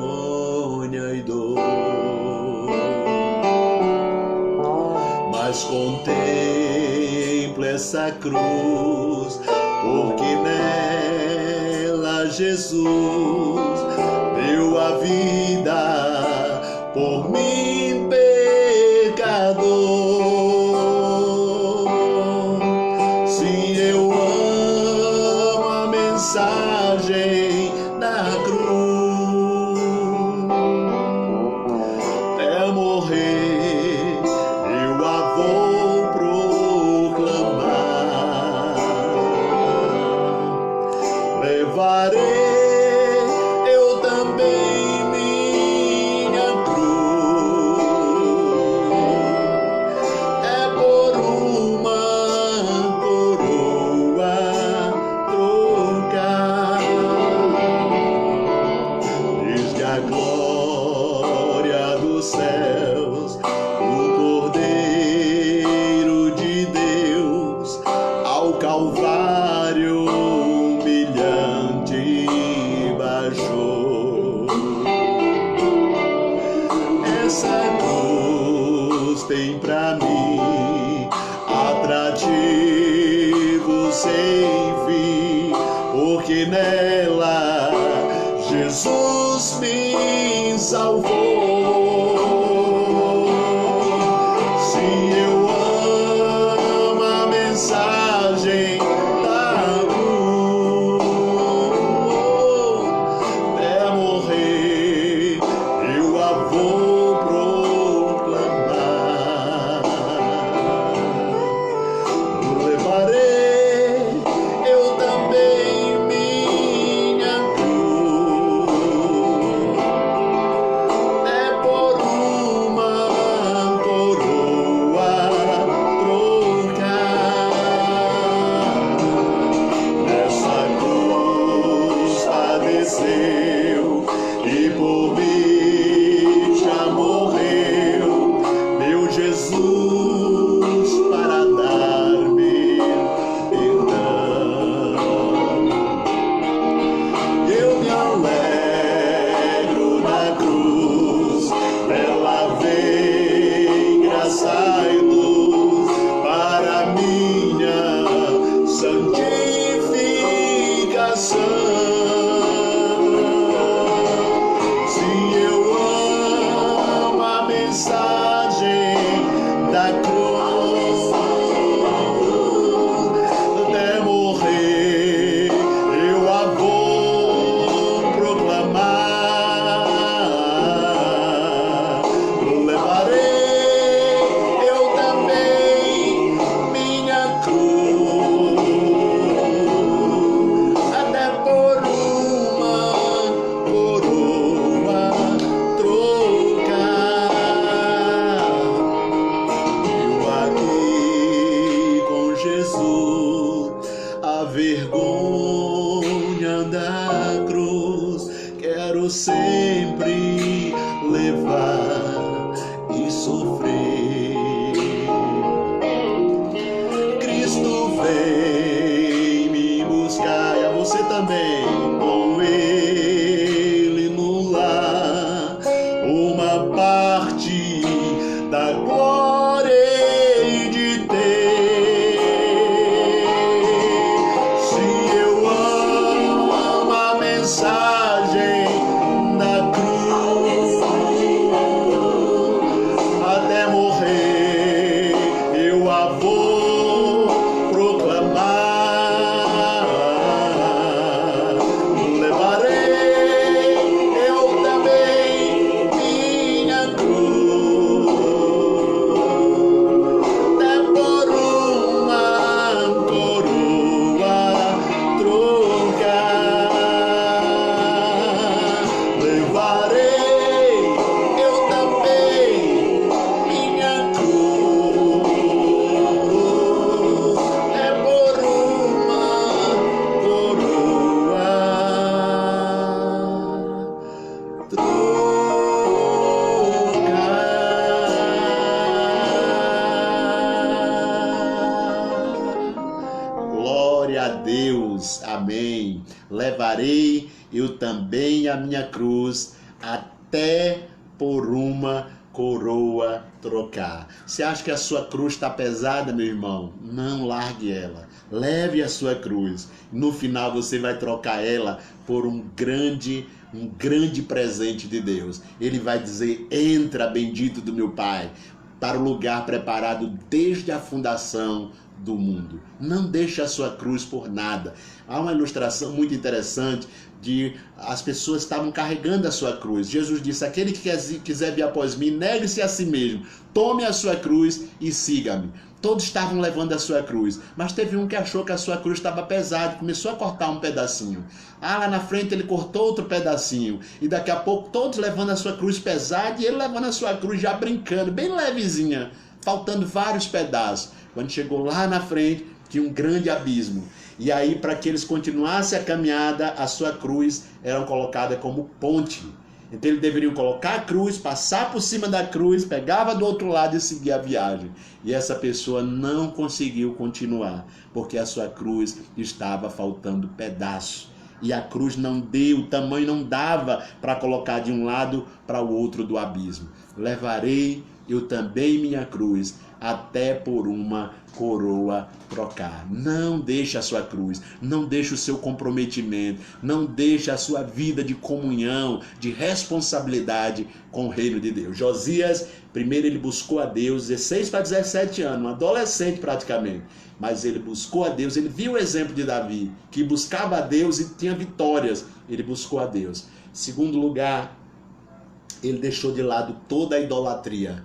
e dor, mas contempla essa cruz porque nela Jesus deu a vida por mim, pecador. Se eu amo a mensagem da cruz, até morrer eu a vou proclamar. Levarei eu também minha cruz, é por uma coroa trocar. Desde a glória dos céus, o Cordeiro de Deus ao Calvário humilhante baixou. Essa cruz tem pra mim atrativo sem fim, porque nela Jesus me salvou. Se eu amo a mensagem da cruz, até morrer eu a vou proclamar. Levarei eu também minha cruz, é por uma coroa trocar. Nessa cruz padeceu e por mim já morreu meu Jesus para dar-me perdão. Eu me alegro na cruz, ela vem graça e luz para minha santificação. Se eu amo a mensagem da cruz, até morrer eu a vou proclamar. Levarei eu também minha cruz, até por uma coroa trocar. Eu aqui com Jesus, a vergonha da cruz quero sempre levar e sofrer. Cristo vem me buscar e a você também, com Ele no lar, uma parte da glória hei de ter. Se eu amo a mensagem da cruz, até morrer eu a vou proclamar. Levarei eu também minha cruz, até por uma coroa trocar. Levarei eu também minha cruz, é por uma coroa trocar. Glória a Deus, amém. Levarei eu também a minha cruz até por uma
coroa trocar. Você acha que a sua cruz está pesada, meu irmão? Não largue ela. Leve a sua cruz. No final você vai trocar ela por um grande presente de Deus. Ele vai dizer: entra, bendito do meu Pai, para o lugar preparado desde a fundação do mundo. Não deixe a sua cruz por nada. Há uma ilustração muito interessante de as pessoas estavam carregando a sua cruz. Jesus disse: aquele que quiser vir após mim, negue-se a si mesmo, tome a sua cruz e siga-me. Todos estavam levando a sua cruz, mas teve um que achou que a sua cruz estava pesada, começou a cortar um pedacinho. Lá na frente ele cortou outro pedacinho, e daqui a pouco todos levando a sua cruz pesada, e ele levando a sua cruz já brincando, bem levezinha, faltando vários pedaços. Quando chegou lá na frente, tinha um grande abismo. E aí, para que eles continuassem a caminhada, a sua cruz era colocada como ponte. Então eles deveriam colocar a cruz, passar por cima da cruz, pegava do outro lado e seguir a viagem. E essa pessoa não conseguiu continuar, porque a sua cruz estava faltando pedaço. E a cruz não deu, o tamanho não dava para colocar de um lado para o outro do abismo. Levarei eu também minha cruz, até por uma coroa trocar. Não deixe a sua cruz, não deixe o seu comprometimento, não deixe a sua vida de comunhão, de responsabilidade com o reino de Deus. Josias, primeiro ele buscou a Deus, 16 para 17 anos, um adolescente praticamente, mas ele buscou a Deus, ele viu o exemplo de Davi, que buscava a Deus e tinha vitórias, ele buscou a Deus. Segundo lugar, ele deixou de lado toda a idolatria.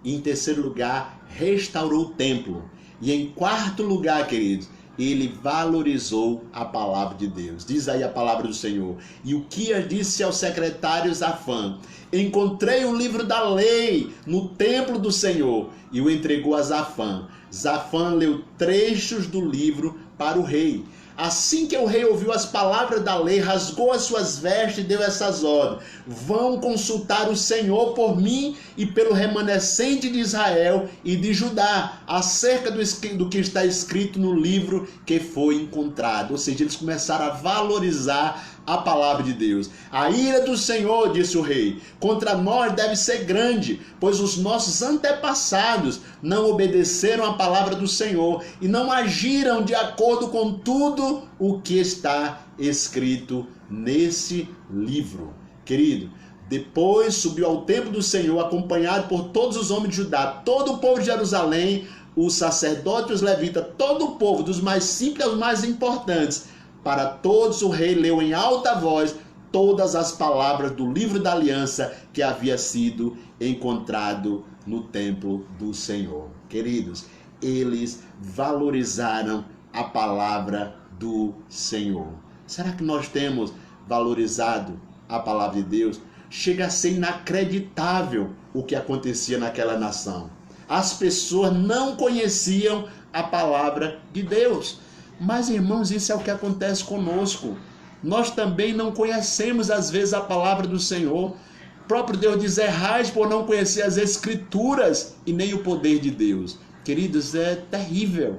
E em terceiro lugar, restaurou o templo. E em quarto lugar, queridos, ele valorizou a palavra de Deus. Diz aí a palavra do Senhor: e Uquias disse ao secretário Zafã: encontrei o livro da lei no templo do Senhor, e o entregou a Zafã. Zafã leu trechos do livro para o rei. Assim que o rei ouviu as palavras da lei, rasgou as suas vestes e deu essas ordens: vão consultar o Senhor por mim e pelo remanescente de Israel e de Judá, acerca do que está escrito no livro que foi encontrado. Ou seja, eles começaram a valorizar a palavra de Deus. A ira do Senhor, disse o rei, contra nós deve ser grande, pois os nossos antepassados não obedeceram a palavra do Senhor e não agiram de acordo com tudo o que está escrito nesse livro. Querido, depois subiu ao templo do Senhor, acompanhado por todos os homens de Judá, todo o povo de Jerusalém, os sacerdotes e os levitas, todo o povo, dos mais simples aos mais importantes. Para todos o rei leu em alta voz todas as palavras do livro da aliança que havia sido encontrado no templo do Senhor. Queridos, eles valorizaram a palavra do Senhor. Será que nós temos valorizado a palavra de Deus? Chega a ser inacreditável o que acontecia naquela nação. As pessoas não conheciam a palavra de Deus. Mas, irmãos, isso é o que acontece conosco. Nós também não conhecemos, às vezes, a palavra do Senhor. O próprio Deus diz: errais por não conhecer as Escrituras e nem o poder de Deus. Queridos, é terrível.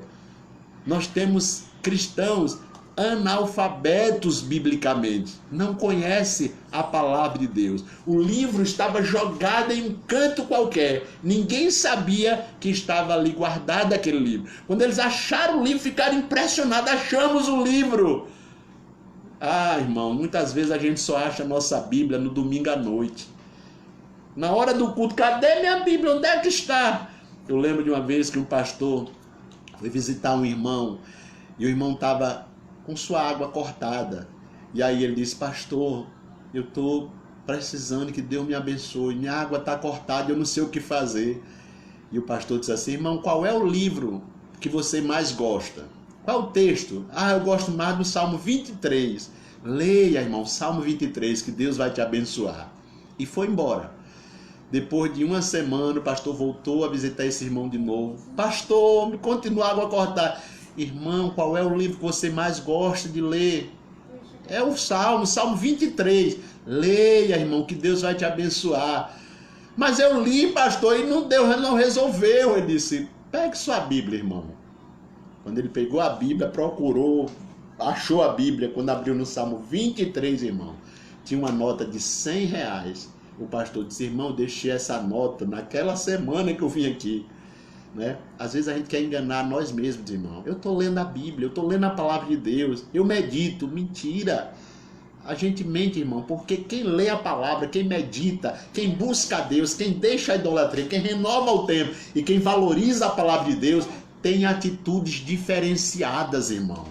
Nós temos cristãos analfabetos biblicamente, não conhece a palavra de Deus. O livro estava jogado em um canto qualquer, ninguém sabia que estava ali guardado aquele livro. Quando eles acharam o livro, ficaram impressionados: achamos o livro. Irmão, muitas vezes a gente só acha a nossa Bíblia no domingo à noite, na hora do culto. Cadê minha Bíblia? Onde é que está? Eu lembro de uma vez que um pastor foi visitar um irmão, e o irmão estava com sua água cortada. E aí ele disse: pastor, eu estou precisando que Deus me abençoe, minha água está cortada, eu não sei o que fazer. E o pastor disse assim: irmão, qual é o livro que você mais gosta? Qual é o texto? Eu gosto mais do Salmo 23. Leia, irmão, Salmo 23, que Deus vai te abençoar. E foi embora. Depois de uma semana, o pastor voltou a visitar esse irmão de novo. Pastor, continua a água cortada. Irmão, qual é o livro que você mais gosta de ler? É o Salmo 23. Leia, irmão, que Deus vai te abençoar. Mas eu li, pastor, e Deus não resolveu. Ele disse: pegue sua Bíblia, irmão. Quando ele pegou a Bíblia, procurou, achou a Bíblia. Quando abriu no Salmo 23, irmão, tinha uma nota de R$100 o pastor disse: irmão, eu deixei essa nota naquela semana que eu vim aqui. Né? Às vezes a gente quer enganar nós mesmos, irmão. Eu estou lendo a Bíblia, eu estou lendo a palavra de Deus, eu medito. Mentira! A gente mente, irmão, porque quem lê a palavra, quem medita, quem busca a Deus, quem deixa a idolatria, quem renova o tempo e quem valoriza a palavra de Deus, tem atitudes diferenciadas, irmão.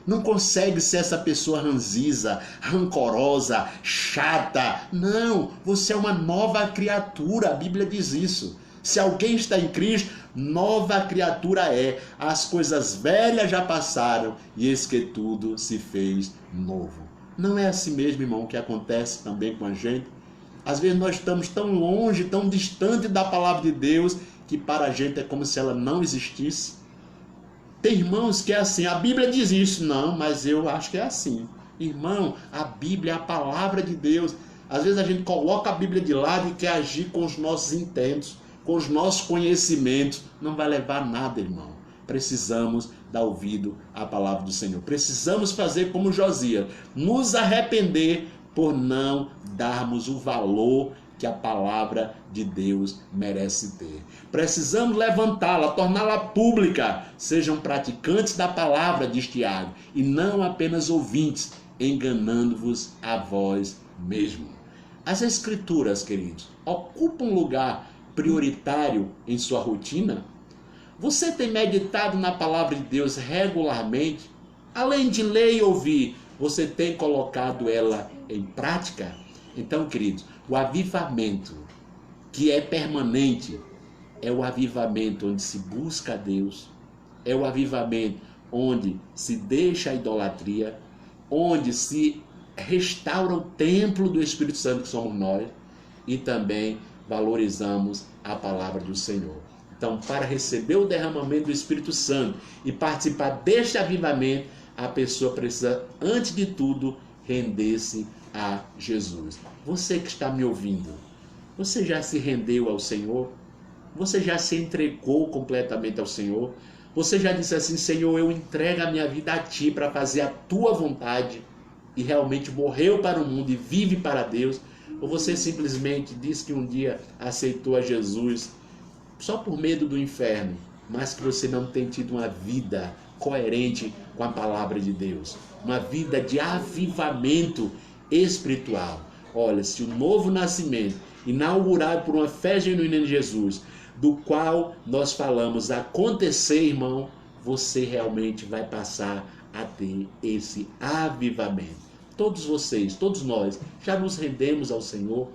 Não consegue ser essa pessoa ranziza, rancorosa, chata. Não, você é uma nova criatura, a Bíblia diz isso. Se alguém está em Cristo, nova criatura é. As coisas velhas já passaram e eis que tudo se fez novo. Não é assim mesmo, irmão, que acontece também com a gente? Às vezes nós estamos tão longe, tão distante da palavra de Deus, que para a gente é como se ela não existisse. Tem irmãos que é assim: a Bíblia diz isso. Não, mas eu acho que é assim. Irmão, a Bíblia é a palavra de Deus. Às vezes a gente coloca a Bíblia de lado e quer agir com os nossos intentos, com os nossos conhecimentos. Não vai levar a nada, irmão. Precisamos dar ouvido à palavra do Senhor. Precisamos fazer como Josias, nos arrepender por não darmos o valor que a palavra de Deus merece ter. Precisamos levantá-la, torná-la pública. Sejam praticantes da palavra, diz Tiago, e não apenas ouvintes, enganando-vos a vós mesmo. As Escrituras, queridos, ocupam um lugar prioritário em sua rotina? Você tem meditado na palavra de Deus regularmente? Além de ler e ouvir, você tem colocado ela em prática? Então, queridos, o avivamento que é permanente é o avivamento onde se busca a Deus, é o avivamento onde se deixa a idolatria, onde se restaura o templo do Espírito Santo que somos nós e também valorizamos a palavra do Senhor. Então, para receber o derramamento do Espírito Santo e participar deste avivamento, a pessoa precisa, antes de tudo, render-se a Jesus. Você que está me ouvindo, você já se rendeu ao Senhor? Você já se entregou completamente ao Senhor? Você já disse assim: Senhor, eu entrego a minha vida a Ti para fazer a Tua vontade, e realmente morreu para o mundo e vive para Deus? Ou você simplesmente disse que um dia aceitou a Jesus só por medo do inferno, mas que você não tem tido uma vida coerente com a palavra de Deus, uma vida de avivamento espiritual? Olha, se o novo nascimento, inaugurado por uma fé genuína em Jesus, do qual nós falamos, acontecer, irmão, você realmente vai passar a ter esse avivamento. Todos vocês, todos nós, já nos rendemos ao Senhor.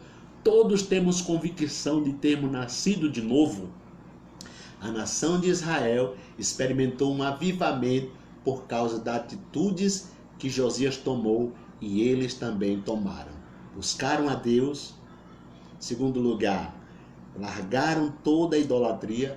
Todos temos convicção de termos nascido de novo. A nação de Israel experimentou um avivamento por causa das atitudes que Josias tomou e eles também tomaram. Buscaram a Deus. Em segundo lugar, largaram toda a idolatria.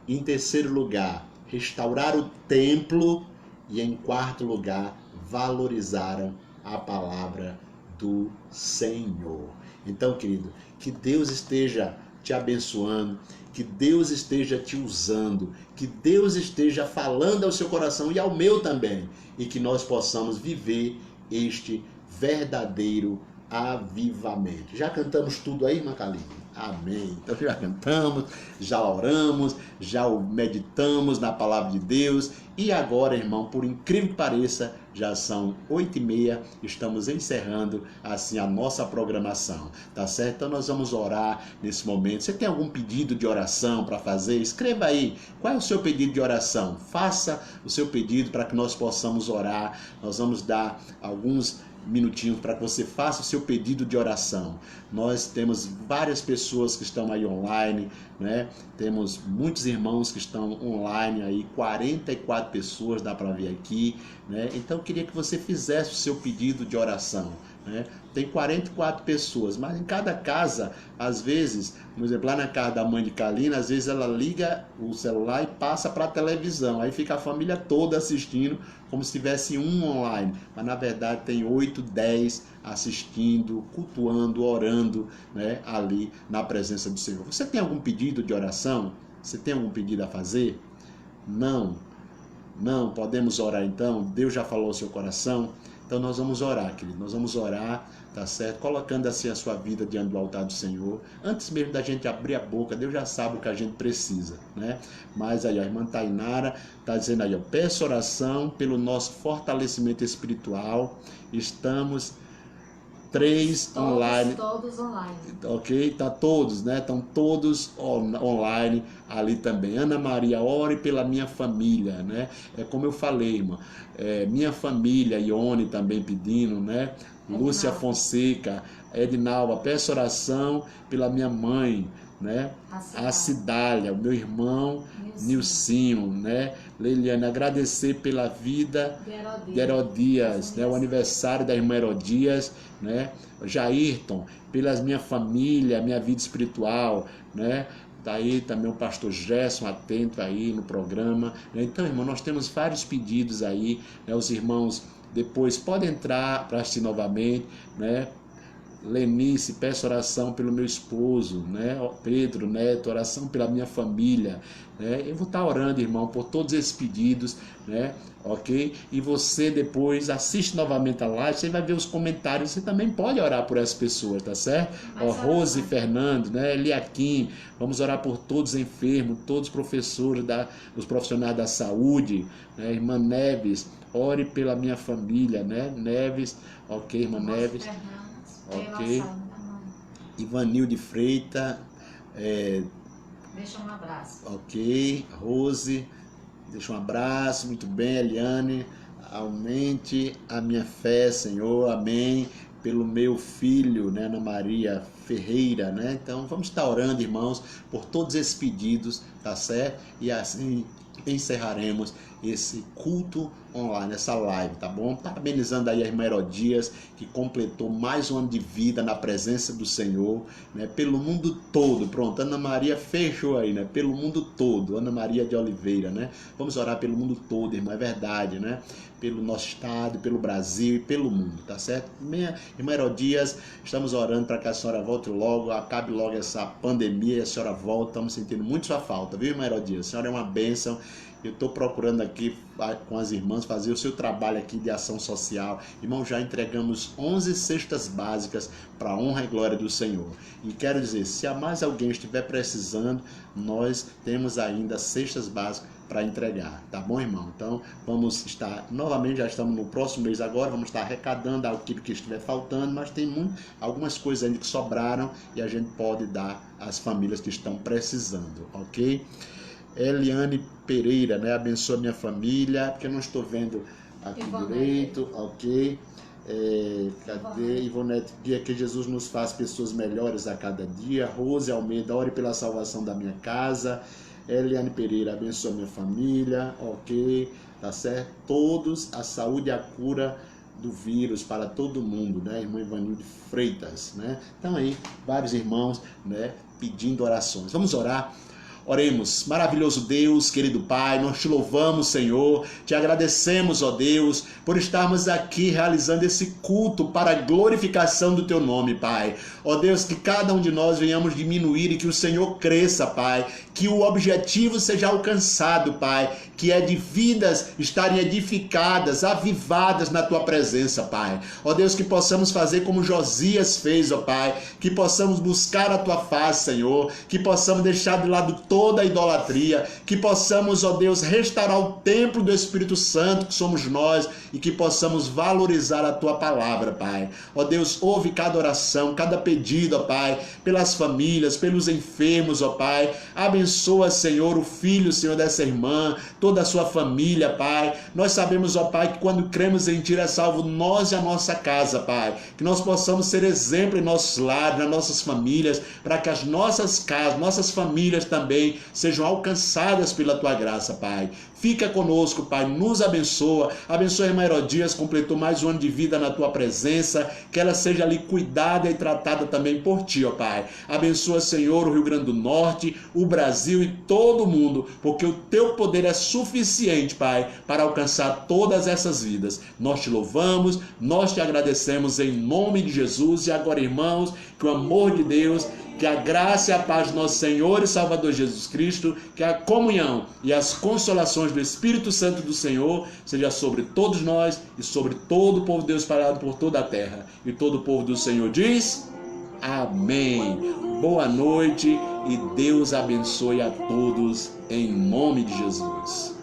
Em terceiro lugar, restauraram o templo. E em quarto lugar, valorizaram a palavra do Senhor. Então, querido, que Deus esteja te abençoando, que Deus esteja te usando, que Deus esteja falando ao seu coração e ao meu também, e que nós possamos viver este verdadeiro avivamento. Já cantamos tudo aí, irmã Kaline? Amém. Então já cantamos, já oramos, já meditamos na palavra de Deus. E agora, irmão, por incrível que pareça, já são 8h30, estamos encerrando assim a nossa programação, tá certo? Então nós vamos orar nesse momento. Você tem algum pedido de oração para fazer? Escreva aí, qual é o seu pedido de oração? Faça o seu pedido para que nós possamos orar. Nós vamos dar alguns minutinhos para que você faça o seu pedido de oração. Nós temos várias pessoas que estão aí online, né? Temos muitos irmãos que estão online aí, 44 pessoas dá para ver aqui, né? Então eu queria que você fizesse o seu pedido de oração, né? Tem 44 pessoas, mas em cada casa, às vezes, por exemplo, lá na casa da mãe de Kalina, às vezes ela liga o celular e passa para a televisão, aí fica a família toda assistindo, como se tivesse um online, mas na verdade tem 8, 10 assistindo, cultuando, orando, né, ali na presença do Senhor. Você tem algum pedido de oração? Você tem algum pedido a fazer? Não, podemos orar então? Deus já falou ao seu coração? Então nós vamos orar, querido, nós vamos orar, tá certo? Colocando assim a sua vida diante do altar do Senhor. Antes mesmo da gente abrir a boca, Deus já sabe o que a gente precisa, né? Mas aí a irmã Tainara está dizendo aí, ó, peço oração pelo nosso fortalecimento espiritual. Estamos 3 online.
Todos online.
Ok? Tá todos, né? Estão todos online ali também. Ana Maria, ore pela minha família, né? É como eu falei, irmã. Minha família, Ione também pedindo, né? Lúcia Fonseca, Edinalva, peço oração pela minha mãe, né? A Cidália, o meu irmão Nilcinho, né? Leiliane, agradecer pela vida de Herodias, né? O aniversário da irmã Herodias, né? Jairton, pela minha família, minha vida espiritual, né? Daí também o pastor Gerson atento aí no programa, né? Então, irmão, nós temos vários pedidos aí, né? Os irmãos depois podem entrar para assistir novamente, né? Lenice, peço oração pelo meu esposo, né? Pedro Neto, oração pela minha família, né? Eu vou estar orando, irmão, por todos esses pedidos, né? Ok? E você depois assiste novamente a live, você vai ver os comentários, você também pode orar por essas pessoas, tá certo? Ó, Rose Fernando, né? Eliakim, vamos orar por todos os enfermos, todos os professores, os profissionais da saúde, né? Irmã Neves, ore pela minha família, né? Neves, ok, irmã Neves. Ok. Ivanilde Freita.
Deixa um abraço.
Ok. Rose, deixa um abraço. Muito bem, Eliane. Aumente a minha fé, Senhor. Amém. Pelo meu filho, né, Ana Maria Ferreira, né? Então vamos estar orando, irmãos, por todos esses pedidos, tá certo? E assim encerraremos esse culto online, essa live, tá bom? Parabenizando aí a irmã Herodias, que completou mais um ano de vida na presença do Senhor, né? Pelo mundo todo. Pronto, Ana Maria fechou aí, né? Pelo mundo todo, Ana Maria de Oliveira, né? Vamos orar pelo mundo todo, irmã, é verdade, né? Pelo nosso estado, pelo Brasil e pelo mundo, tá certo? Minha irmã Herodias, estamos orando para que a senhora volte logo, acabe logo essa pandemia e a senhora volta. Estamos sentindo muito sua falta, viu, irmã Herodias? A senhora é uma bênção. Eu estou procurando aqui com as irmãs fazer o seu trabalho aqui de ação social. Irmão, já entregamos 11 cestas básicas para a honra e glória do Senhor. E quero dizer, se há mais alguém estiver precisando, nós temos ainda cestas básicas para entregar, tá bom, irmão? Então, vamos estar, novamente, já estamos no próximo mês agora, vamos estar arrecadando aquilo que estiver faltando, mas tem algumas coisas ainda que sobraram e a gente pode dar às famílias que estão precisando, ok? Eliane Pereira, né? Abençoa minha família, porque eu não estou vendo aqui direito, ok? Cadê? Ivonete, dia que Jesus nos faz pessoas melhores a cada dia. Rose Almeida, ore pela salvação da minha casa. Eliane Pereira, abençoa minha família, ok? Tá certo? Todos, a saúde e a cura do vírus para todo mundo, né? Irmã Ivanilde Freitas, né? Então aí, vários irmãos, né? Pedindo orações. Vamos orar. Oremos. Maravilhoso Deus, querido Pai, nós te louvamos, Senhor, te agradecemos, ó Deus, por estarmos aqui realizando esse culto para a glorificação do teu nome, Pai. Ó Deus, que cada um de nós venhamos diminuir e que o Senhor cresça, Pai, que o objetivo seja alcançado, Pai, que é de vidas estarem edificadas, avivadas na tua presença, Pai. Ó Deus, que possamos fazer como Josias fez, ó Pai, que possamos buscar a tua face, Senhor, que possamos deixar de lado toda a idolatria, que possamos, ó Deus, restaurar o templo do Espírito Santo, que somos nós, e que possamos valorizar a tua palavra, Pai. Ó Deus, ouve cada oração, cada pedido, ó Pai, pelas famílias, pelos enfermos, ó Pai. Abençoa, Senhor, o filho, Senhor, dessa irmã, toda a sua família, Pai. Nós sabemos, ó Pai, que quando cremos em Ti é salvo nós e a nossa casa, Pai. Que nós possamos ser exemplo em nossos lares, nas nossas famílias, para que as nossas casas, nossas famílias também sejam alcançadas pela Tua graça, Pai. Fica conosco, Pai, nos abençoa. Abençoa a irmã Herodias, completou mais um ano de vida na Tua presença. Que ela seja ali cuidada e tratada também por Ti, ó Pai. Abençoa, Senhor, o Rio Grande do Norte, o Brasil e todo o mundo, porque o Teu poder é suficiente, Pai, para alcançar todas essas vidas. Nós Te louvamos, nós Te agradecemos em nome de Jesus. E agora, irmãos, que o amor de Deus, Que a graça e a paz do nosso Senhor e Salvador Jesus Cristo, que a comunhão e as consolações do Espírito Santo do Senhor seja sobre todos nós e sobre todo o povo de Deus espalhado por toda a terra. E todo o povo do Senhor diz: amém. Boa noite e Deus abençoe a todos em nome de Jesus.